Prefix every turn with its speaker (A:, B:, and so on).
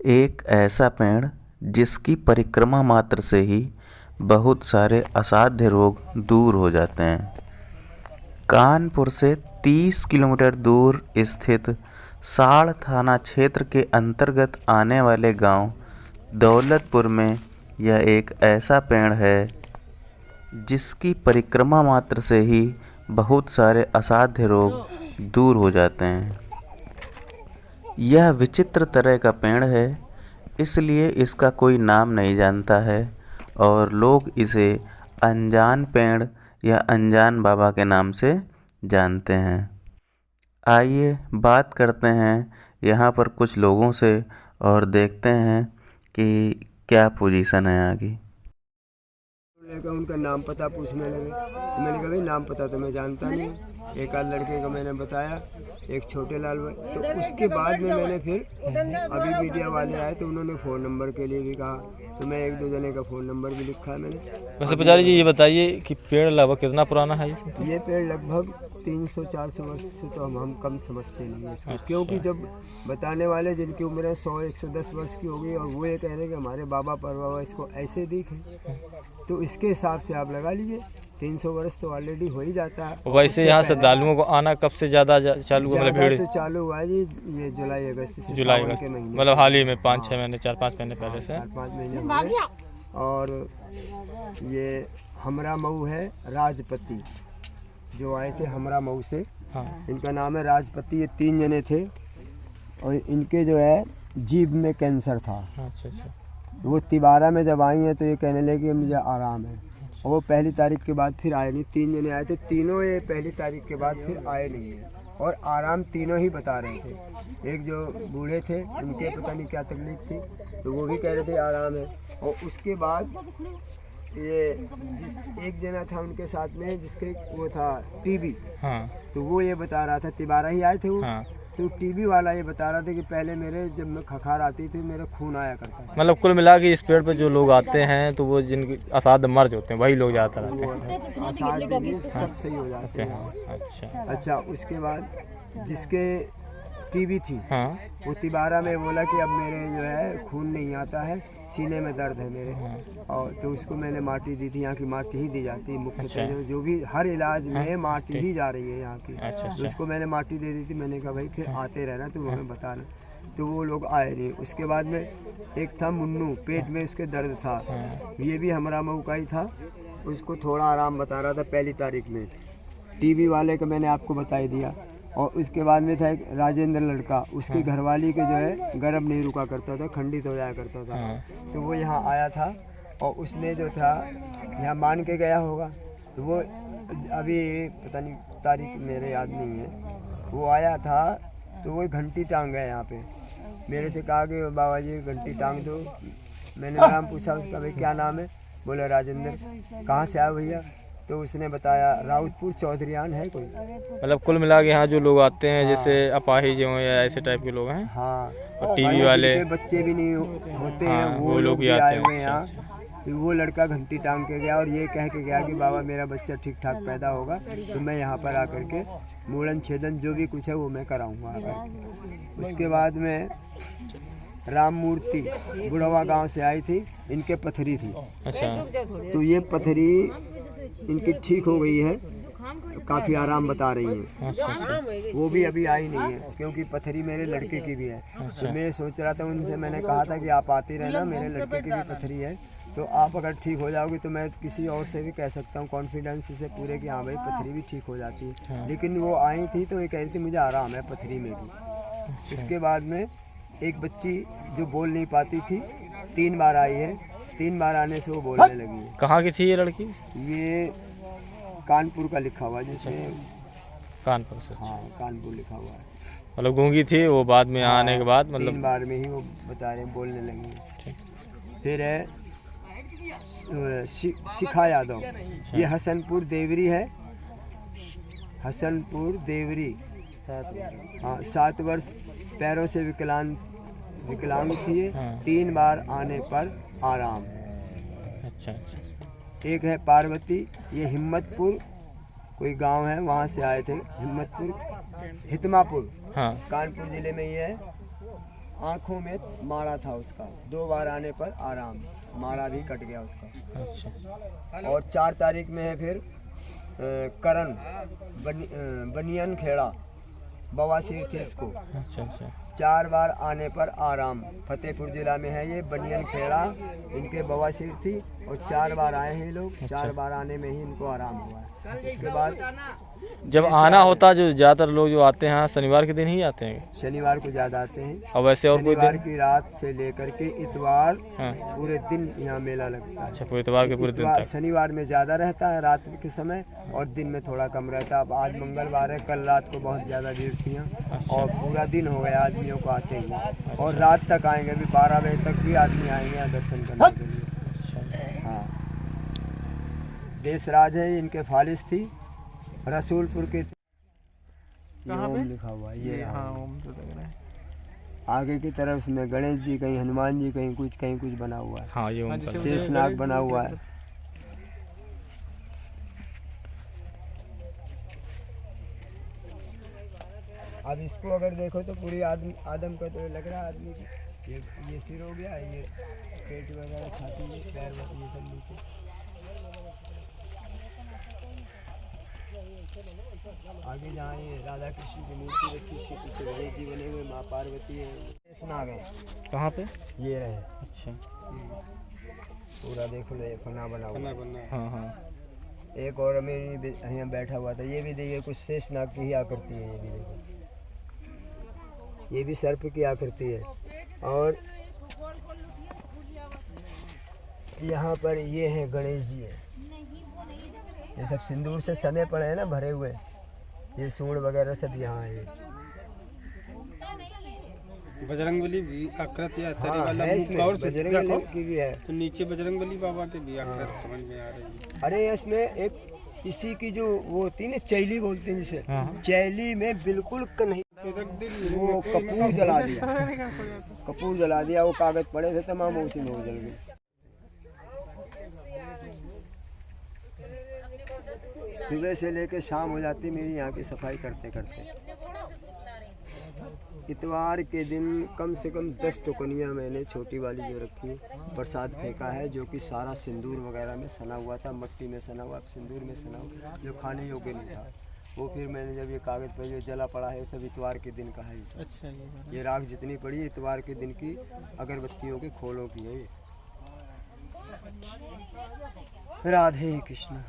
A: एक ऐसा पेड़ जिसकी परिक्रमा मात्र से ही बहुत सारे असाध्य रोग दूर हो जाते हैं। कानपुर से 30 किलोमीटर दूर स्थित साड़ थाना क्षेत्र के अंतर्गत आने वाले गांव दौलतपुर में यह एक ऐसा पेड़ है जिसकी परिक्रमा मात्र से ही बहुत सारे असाध्य रोग दूर हो जाते हैं। यह विचित्र तरह का पेड़ है, इसलिए इसका कोई नाम नहीं जानता है और लोग इसे अनजान पेड़ या अनजान बाबा के नाम से जानते हैं। आइए बात करते हैं यहाँ पर कुछ लोगों से और देखते हैं कि क्या पोजीशन है आगे।
B: उनका नाम पता पूछने लगे तो मैंने कहा भाई नाम पता तो मैं जानता नहीं। एक आध लड़के को मैंने बताया, एक छोटे लाल भाई। तो उसके बाद में मैंने फिर अभी मीडिया वाले आए तो उन्होंने फ़ोन नंबर के लिए भी कहा, तो मैं एक दो जने का फ़ोन नंबर भी लिखा है मैंने।
C: वैसे पुजारी जी ये बताइए कि पेड़ लगभग कितना पुराना है
B: ये पेड़ लगभग 300-400 वर्ष से तो हम कम समझते नहीं हैं इसको। क्योंकि जब बताने वाले जिनकी उम्र 100-110 वर्ष की हो गई और वो ये कह रहे हैं कि हमारे बाबा परबाबा इसको ऐसे दिखे, तो इसके हिसाब से आप लगा लीजिए 300 वर्ष तो ऑलरेडी हो ही जाता है।
C: वैसे यहाँ श्रद्धालुओं को आना कब से ज़्यादा चालू हुआ? मतलब भीड़
B: तो चालू हुआ जी ये जुलाई अगस्त से,
C: जुलाई अगस्त
B: के महीने,
C: मतलब हाल ही में 5-6 महीने 4-5 महीने पहले से
B: 4-5 महीने हुए। और ये हमरा मऊ है राजपति, जो आए थे हमरा मऊ से।
C: हाँ।
B: इनका नाम है राजपति। ये 3 जने थे और इनके जो है जीभ में कैंसर था।
C: अच्छा अच्छा।
B: वो तिबारा में जब आई हैं तो ये कहने लगे मुझे आराम है, और वो पहली तारीख के बाद फिर आए नहीं। 3 जने आए थे, तीनों ये पहली तारीख के बाद फिर आए नहीं है और आराम तीनों ही बता रहे थे। एक जो बूढ़े थे उनके पता नहीं क्या तकलीफ थी तो वो भी कह रहे थे आराम है। और उसके बाद ये जिस एक जना था उनके साथ में जिसके वो था टीबी,
C: हाँ।
B: तो वो ये बता रहा था, तिबारा ही आए थे वो।
C: हाँ।
B: तो टीबी वाला ये बता रहा था कि पहले मेरे जब मैं खखार आती थी मेरा खून आया करता था।
C: मतलब कुल मिला के इस पेड़ पे जो लोग आते हैं तो वो जिनके असाध्य मर्ज होते हैं वही लोग ज़्यादातर आते हैं।
B: आसाद दिन सब सही हो जाते हैं। अच्छा उसके बाद जिसके टीबी थी,
C: हाँ।
B: वो तिबारा में बोला कि अब मेरे जो है खून नहीं आता है, सीने में दर्द है मेरे। और तो उसको मैंने माटी दी थी, यहाँ की माटी ही दी जाती है मुख्यतः। जो भी हर इलाज में माटी ही जा रही है यहाँ की। तो उसको मैंने माटी दे दी थी। मैंने कहा भाई फिर आते रहना तो हमें बताना। तो वो लोग आए नहीं। उसके बाद में एक था मुन्नू, पेट में उसके दर्द था, ये भी हमरा मऊ का ही था। उसको थोड़ा आराम बता रहा था पहली तारीख में। टीबी वाले का मैंने आपको बता ही दिया। और उसके बाद में था एक राजेंद्र लड़का, उसकी घरवाली के जो है गर्भ नहीं रुका करता था, खंडित हो जाया करता था। तो वो यहाँ आया था और उसने जो था यहाँ मान के गया होगा। तो वो अभी पता नहीं तारीख मेरे याद नहीं है, वो आया था तो वो घंटी टांग गया यहाँ पे। मेरे से कहा कि बाबा जी घंटी टांग दो। मैंने नाम पूछा उसका, भाई क्या नाम है? बोले राजेंद्र। कहाँ से आया भैया? तो उसने बताया राउतपुर चौधरीयान है कोई।
C: मतलब कुल मिला के यहाँ जो लोग आते हैं जैसे अपाहिज हो या ऐसे टाइप के लोग हैं।
B: हाँ।
C: और टीवी वाले
B: बच्चे भी नहीं होते हैं,
C: वो लोग भी आए हुए हैं
B: यहाँ। तो वो लड़का घंटी टांग के गया और ये कह के गया कि बाबा मेरा बच्चा ठीक ठाक पैदा होगा तो मैं यहाँ पर आकर के मूड़न छेदन जो भी कुछ है वो मैं कराऊंगा आकर के। उसके बाद में राम मूर्ति बुढ़वा गांव से आई थी, इनके पथरी थी।
C: अच्छा।
B: तो ये पथरी इनकी ठीक हो गई है, काफ़ी आराम बता रही है। वो भी अभी आई नहीं है क्योंकि पथरी मेरे लड़के की भी है। तो मैं सोच रहा था उनसे, मैंने कहा था कि आप आते रहना, मेरे लड़के की भी पथरी है, तो आप अगर ठीक हो जाओगे तो मैं किसी और से भी कह सकता हूँ कॉन्फिडेंस से पूरे कि हाँ भाई पथरी भी ठीक हो जाती है। लेकिन वो आई थी तो ये कह रही थी मुझे आराम है पथरी में भी। उसके बाद में एक बच्ची जो बोल नहीं पाती थी 3 बार आई है, 3 बार आने से वो बोलने लगी है।
C: कहाँ की थी ये लड़की?
B: ये कानपुर का लिखा हुआ है जिसमें
C: कानपुर से।
B: हाँ कानपुर लिखा हुआ है।
C: मतलब गूंगी थी वो, बाद में आने के बाद
B: 3 बार में ही वो बता रहे बोलने लगी। फिर है शिखा यादव, ये हसनपुर देवरी है, हसनपुर देवरी। हाँ 7 वर्ष पैरों से विकलांग थी। 3 बार आने पर आराम।
C: अच्छा।
B: एक है पार्वती, ये हिम्मतपुर कोई गांव है वहाँ से आए थे, हिम्मतपुर हितमापुर,
C: हाँ।
B: कानपुर जिले में ही है। आँखों में मारा था उसका, 2 बार आने पर आराम, मारा भी कट गया उसका।
C: अच्छा।
B: और 4 तारीख में है फिर करण बनियन खेड़ा, बवासीर थी इसको,
C: अच्छा अच्छा
B: 4 बार आने पर आराम। फतेहपुर जिला में है ये बनियन खेड़ा, इनके बवासीर थी और 4 बार आए हैं ये लोग, 4 बार आने में ही इनको आराम हुआ है। उसके बाद
C: जब आना होता जो ज़्यादातर लोग जो आते हैं शनिवार के दिन ही आते हैं,
B: शनिवार को ज़्यादा आते हैं।
C: और वैसे और कोई
B: शनिवार
C: दिन?
B: की रात से लेकर के इतवार
C: हाँ।
B: पूरे दिन यहाँ मेला लगता है।
C: अच्छा, पूरे इतवार के पूरे दिन तक।
B: शनिवार में ज़्यादा रहता है रात के समय, और दिन में थोड़ा कम रहता है। अब आज मंगलवार है, कल रात को बहुत ज़्यादा भीड़ थी यहाँ, और पूरा दिन हो गया आदमियों को आते ही, और रात तक आएंगे, अभी 12 बजे तक भी आदमी आएंगे यहाँ दर्शन करने के लिए। हाँ, देशराज है, इनके फालिस थी, रसूलपुर के थे।
C: कहाँ पे?
B: ओम लिखा हुआ है ये।
C: हाँ, ओम तो लग रहा है।
B: आगे की तरफ में गणेश जी, कहीं हनुमान जी, कहीं कुछ बना हुआ है।
C: हाँ, ये ओम का।
B: शेषनाग बना हुआ है। अब इसको अगर देखो तो पूरी आदम का तो लग रहा है आदमी की। ये सिर हो गया, ये पेट वगैरह, छाती, ये पैर, ये सब नीचे। आगे जहाँ ये राधा कृष्ण की मूर्ति रखी, इसके पीछे गणेश जी बने हुए, माँ पार्वती है। शेषनाग है।
C: कहाँ पे?
B: ये रहे।
C: अच्छा।
B: पूरा देखो ना, ये फना बना हुआ है।
C: हाँ हाँ।
B: एक और मेरी यहाँ बैठा हुआ था, ये भी देखिए कुछ शेषनाग की ही आकृति है। ये भी देखो, ये भी सर्प की आकृति है। और यहाँ पर ये है गणेश जी है। ये सब सिंदूर से सने पड़े हैं ना, भरे हुए। ये सूंड वगैरह सब यहाँ है।
D: बजरंगबली भी आकृति है,
B: हाँ, है इसमें, बजरंगबली की भी है।
D: तो नीचे बजरंगबली बाबा के भी आकृति समझ में आ रही है।
B: अरे इसमें एक इसी की जो वो होती है ना, चैली बोलते हैं जिसे,
C: हाँ।
B: चैली में बिल्कुल नहीं, वो कपूर जला दिया, कपूर जला दिया। वो कागज पड़े थे तमाम, उसी में वो जल गए। सुबह से लेके शाम हो जाती मेरी यहाँ की सफाई करते करते। इतवार के दिन कम से कम 10 टोकनियाँ मैंने छोटी वाली जो रखी है, प्रसाद फेंका है, जो कि सारा सिंदूर वगैरह में सना हुआ था, मट्टी में सना हुआ, सिंदूर में सना हुआ, जो खाने योग्य नहीं था। वो फिर मैंने जब ये कागज़ पर जो जला पड़ा है, सब इतवार के दिन का है।
C: अच्छा,
B: ये राख जितनी पड़ी है इतवार के दिन की अगरबत्तियों के खोलों की है ये। राधे कृष्ण।